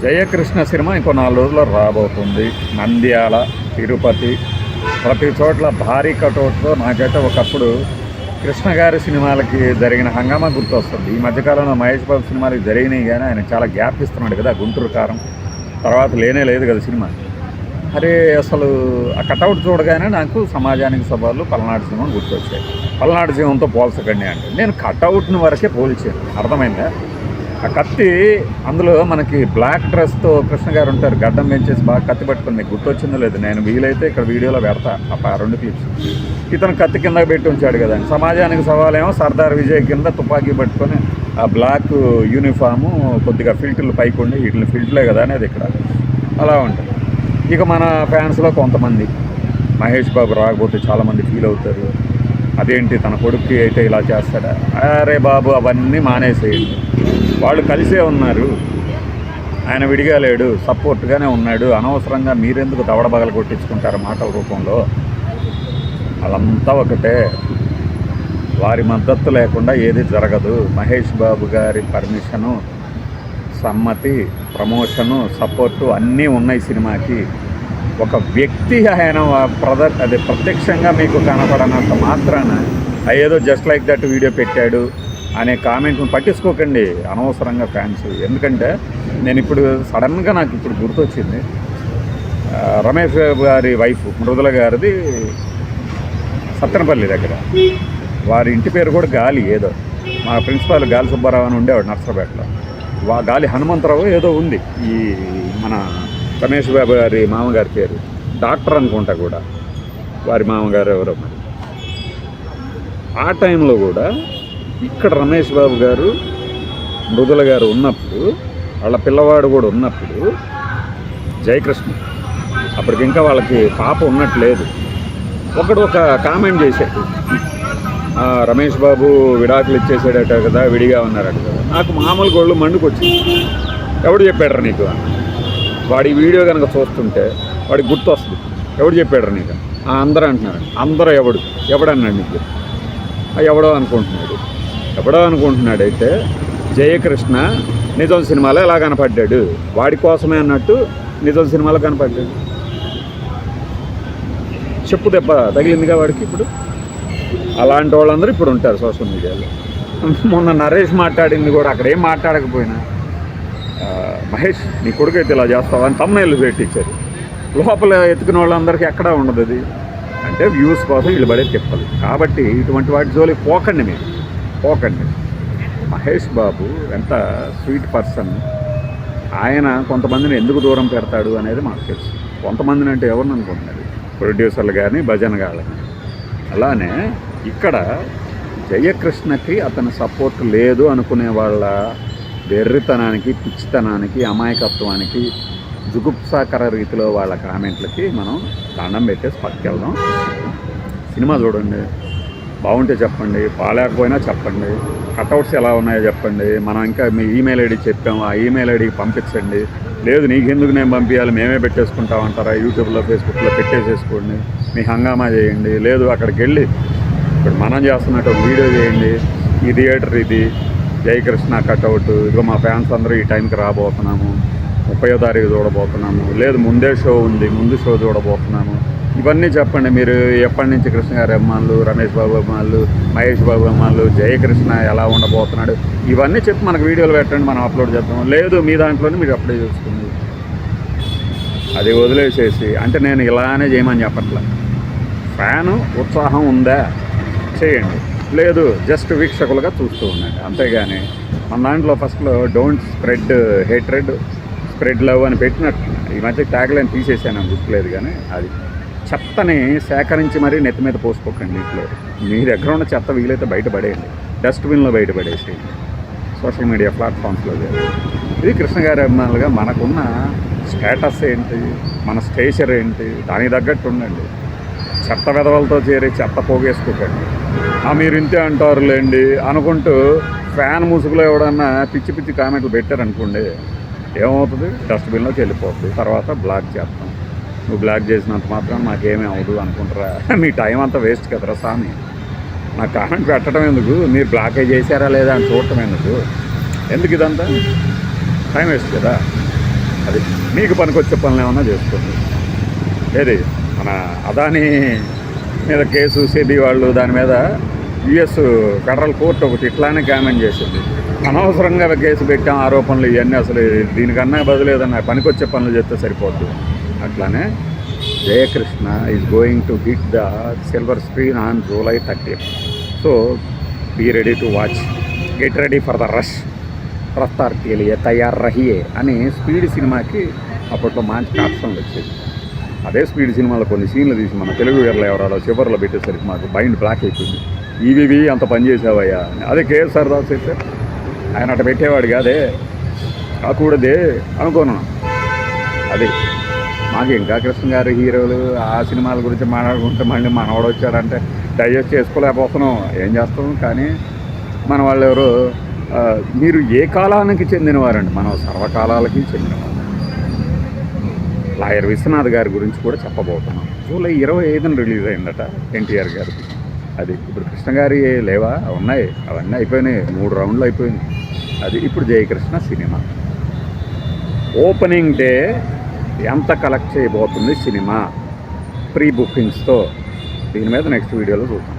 Jayakrishna cinema ఇంకో 4 రోజుల్లో రాబోతుంది. నంద్యాల, తిరుపతి ప్రతి చోట్ల భారీ కటౌట్తో. నాకైతే ఒకప్పుడు కృష్ణ గారి సినిమాలకి జరిగిన హంగామా గుర్తొస్తుంది. ఈ మధ్యకాలంలో మహేష్ బాబు సినిమాలకి జరిగినాయి కానీ ఆయన చాలా గ్యాప్ ఇస్తున్నాడు కదా. గుంటూరు కారం తర్వాత లేనే లేదు కదా సినిమా. అరే అసలు ఆ కటౌట్ చూడగానే నాకు సమాజానికి సవాళ్ళు పల్నాడు సినిమా గుర్తొచ్చాయి. పల్నాడు సినిమాతో పోల్చకండి అంటే నేను కటౌట్ని వరకే పోల్చాను. అర్థమైందా? ఆ కత్తి అందులో మనకి బ్లాక్ డ్రెస్తో కృష్ణ గారు ఉంటారు, గడ్డం పెంచేసి బాగా కత్తి పట్టుకుని. మీకు గుర్తొచ్చిందో లేదు, నేను వీలైతే ఇక్కడ వీడియోలో పెడతా ఆ 2 క్లిప్స్. ఇతను కత్తి కింద పెట్టి ఉంచాడు కదా. సమాజానికి సవాలేమో సర్దార్ విజయ్ కింద తుపాకీ పట్టుకొని ఆ బ్లాక్ యూనిఫాము కొద్దిగా ఫిల్టర్లు పైకి ఉండి వీటిని ఫిల్టర్లే కదా అనేది ఇక్కడ అలా ఉంటుంది. ఇక మన ఫ్యాన్స్లో కొంతమంది మహేష్ బాబు రాకపోతే చాలామంది ఫీల్ అవుతారు. అదేంటి తన కొడుక్కి అయితే ఇలా చేస్తాడా? అరే బాబు అవన్నీ మానేసేయండి. వాళ్ళు కలిసే ఉన్నారు, ఆయన విడిగా లేడు, సపోర్ట్గానే ఉన్నాడు. అనవసరంగా మీరెందుకు దవడబగలు కొట్టించుకుంటారు మాటల రూపంలో? వాళ్ళంతా ఒకటే, వారి మద్దతు లేకుండా ఏది జరగదు. మహేష్ బాబు గారి పర్మిషను, సమ్మతి, ప్రమోషను, సపోర్టు అన్నీ ఉన్నాయి సినిమాకి. ఒక వ్యక్తి ఆయన ప్రత్యక్షంగా మీకు కనపడనంత మాత్రాన ఏదో జస్ట్ లైక్ దట్ వీడియో పెట్టాడు అనే కామెంట్ను పట్టించుకోకండి అనవసరంగా ఫ్యాన్స్. ఎందుకంటే నేను ఇప్పుడు సడన్గా నాకు ఇప్పుడు గుర్తొచ్చింది, రమేష్ గారి వైఫ్ మృదుల గారిది సత్తెనపల్లి దగ్గర, వారి ఇంటి పేరు కూడా గాలి ఏదో, మా ప్రిన్సిపాల్ గాలి సుబ్బారావు అని ఉండేవాడు నర్సరావుపేటలో. గాలి హనుమంతరావు ఏదో ఉంది ఈ మన రమేష్ బాబు గారి మామగారి పేరు, డాక్టర్ అనుకుంటా కూడా, వారి మామగారు ఎవరో మరి. ఆ టైంలో కూడా ఇక్కడ రమేష్ బాబు గారు మృదుల గారు ఉన్నప్పుడు, వాళ్ళ పిల్లవాడు కూడా ఉన్నప్పుడు, జయకృష్ణ అప్పటికి ఇంకా వాళ్ళకి పాప ఉన్నట్లేదు, ఒకడు ఒక కామెంట్ చేశాడు, రమేష్ బాబు విడాకులు ఇచ్చేసాడట కదా, విడిగా ఉన్నారట కదా. నాకు మామూలు గోళ్ళు మండుకొచ్చింది. ఎవడు చెప్పాడరా నీకు? వాడి వీడియో కనుక చూస్తుంటే వాడికి గుర్తు వస్తుంది. ఎవడు చెప్పాడరా నీకు? అందరూ అంటున్నారు. అందరూ ఎవడన్నాడు నీకు? ఎవడో అనుకుంటున్నాడైతే జయకృష్ణ నిజం సినిమాలో ఎలా కనపడ్డాడు? వాడి కోసమే అన్నట్టు నిజం సినిమాలో కనపడ్డాడు. చెప్పు దెబ్బ తగిలిందిగా వాడికి. ఇప్పుడు అలాంటి వాళ్ళందరూ ఇప్పుడు ఉంటారు సోషల్ మీడియాలో. మొన్న నరేష్ మాట్లాడింది కూడా, అక్కడ ఏం మాట్లాడకపోయినా మహేష్ నీ కొడుకు అయితే ఇలా చేస్తావా అని తమ్ముళ్ళు పెట్టించారు. లోపల ఎత్తుకున్న వాళ్ళందరికీ ఎక్కడా ఉండదు. అది అంటే వ్యూస్ కోసం వీళ్ళు పడే తిప్పలు. కాబట్టి ఇటువంటి వాటి జోలికి పోకండి. మహేష్ బాబు ఎంత స్వీట్ పర్సన్. ఆయన కొంతమందిని ఎందుకు దూరం పెడతాడు అనేది మాకు తెలుసు. కొంతమందిని అంటే ఎవరిని అనుకుంటున్నారు? ప్రొడ్యూసర్లు కానీ భజన గాళ్ళని. అలానే ఇక్కడ జయకృష్ణకి అతని సపోర్ట్ లేదు అనుకునే వాళ్ళ వెర్రితనానికి, పిచ్చితనానికి, అమాయకత్వానికి, జుగుప్సాకర రీతిలో వాళ్ళ కామెంట్లకి మనం దండం పెట్టేసి పట్టుకెళ్దాం. సినిమా చూడండి, బాగుంటే చెప్పండి, బాగాలేకపోయినా చెప్పండి, కటౌట్స్ ఎలా ఉన్నాయో చెప్పండి. మనం ఇంకా మీ ఈమెయిల్ ఐడి చెప్పాము, ఆ ఈమెయిల్ ఐడికి పంపించండి. లేదు నీకెందుకు నేను పంపించాలి, మేమే పెట్టేసుకుంటామంటారా? యూట్యూబ్లో, ఫేస్బుక్లో పెట్టేసేసుకోండి, మీ హంగామా చేయండి. లేదు అక్కడికి వెళ్ళి ఇప్పుడు మనం చేస్తున్నట్టు ఒక వీడియో చేయండి, ఈ థియేటర్ ఇది, జయకృష్ణ కటౌట్, ఇదిగో మా ఫ్యాన్స్ అందరూ ఈ టైంకి రాబోతున్నాము, 30వ తారీఖు చూడబోతున్నాము, లేదు ముందే షో ఉంది, ముందు షో చూడబోతున్నాము. ఇవన్నీ చెప్పండి. మీరు ఎప్పటి నుంచి కృష్ణ గారి అభిమానులు, రమేష్ బాబు అభిమానులు, మహేష్ బాబు అభిమానులు, జయకృష్ణ ఎలా ఉండబోతున్నాడు, ఇవన్నీ చెప్పి మనకు వీడియోలు పెట్టండి, మనం అప్లోడ్ చేద్దాం. లేదు మీ దాంట్లోనే మీరు అప్లై చేసుకుంది. అది వదిలేసేసి అంటే నేను ఇలానే చేయమని చెప్పట్లే. ఫ్యాను ఉత్సాహం ఉందా చేయండి, లేదు జస్ట్ వీక్షకులుగా చూస్తూ ఉండండి. అంతేగాని మన దాంట్లో ఫస్ట్లో don't spread hatred, spread love అని పెట్టినట్టు. ఈ మధ్య ట్యాగ్లైన్ తీసేసాను, గుర్తులేదు. కానీ అది చెత్తని సేకరించి మరీ నెత్తి మీద పోసుకోకండి. ఇంట్లో మీ దగ్గర ఉన్న చెత్త వీలైతే బయటపడేయండి, డస్ట్బిన్లో బయటపడేసేయండి, సోషల్ మీడియా ప్లాట్ఫామ్స్లో. ఇది కృష్ణ గారి అభిమానులుగా మనకున్న స్టేటస్ ఏంటి, మన స్టేచర్ ఏంటి, దానికి తగ్గట్టు ఉండండి. చెత్త వెధవలతో చేరి చెత్త పోగేసుకోకండి. మీరు ఇంతే అంటారులేండి అనుకుంటూ ఫ్యాన్ ముసుగులో ఎవడన్నా పిచ్చి పిచ్చి కామెంట్లు పెట్టారనుకోండి, ఏమవుతుంది? డస్ట్బిన్లోకి వెళ్ళిపోతుంది. తర్వాత బ్లాక్ చేస్తాం. నువ్వు బ్లాక్ చేసినంత మాత్రం నాకేమీ అవ్వదు అనుకుంటారా? మీ టైం అంతా వేస్ట్ కదరా స్వామి. నాకు కామెంట్ పెట్టడం ఎందుకు, మీరు బ్లాకే చేశారా లేదా అని చూడటం ఎందుకు ఇదంతా టైం వేస్ట్ కదా. అది మీకు పనికొచ్చే పనులు ఏమన్నా చేసుకోండి. ఏది మన అదానీ మీద కేసు సెబీ వాళ్ళు దాని మీద యుఎస్ ఫెడరల్ కోర్టు ఒకటి ఇట్లానే కామెంట్ చేసింది. అనవసరంగా కేసు పెట్టాం, ఆరోపణలు ఇవన్నీ అసలు దీనికన్నా బదులు ఏదన్నా పనికొచ్చే పనులు చేస్తే సరిపోద్ది. అట్లానే Jayakrishna is going to hit the silver screen on July 30th. So be ready to watch, get ready for the rush, రఫ్తార్ కే లియే తయార్ రహియే అని స్పీడ్ సినిమాకి అప్పట్లో మంచి క్యాప్షన్లు వచ్చేది. అదే స్పీడ్ సినిమాలో కొన్ని సీన్లు తీసి మన తెలుగు వీరలు ఎవరాలో చివరిలో పెట్టేసరికి మాకు మైండ్ బ్లాక్ అయిపోయింది. ఈవీవి అంత పని చేసావయ్యా అని. అదే కేఎస్ఆర్ దాస్ అయితే ఆయన అట్ట పెట్టేవాడు కాదే, కాకూడదే అనుకున్నాను. అది మాకు ఇంకా కృష్ణ గారి హీరోలు ఆ సినిమాల గురించి మాట్లాడుకుంటే మళ్ళీ మనవాడు వచ్చాడంటే డైజెస్ట్ చేసుకోలేకపోతున్నాం, ఏం చేస్తాం. కానీ మన వాళ్ళు ఎవరు, మీరు ఏ కాలానికి చెందినవారండి? మనం సర్వకాలాలకి చెందినవారు. లాయర్ విశ్వనాథ్ గారి గురించి కూడా చెప్పబోతున్నాం. July 25న రిలీజ్ అయిందట ఎన్టీఆర్ గారికి. అది ఇప్పుడు కృష్ణ గారి లేవా, ఉన్నాయి, అవన్నీ అయిపోయినాయి, 3 రౌండ్లు అయిపోయినాయి. అది ఇప్పుడు జయకృష్ణ సినిమా ఓపెనింగ్ డే ఎంత కలెక్ట్ చేయబోతుంది సినిమా ప్రీ బుకింగ్స్తో, దీని మీద నెక్స్ట్ వీడియోలో చూద్దాం.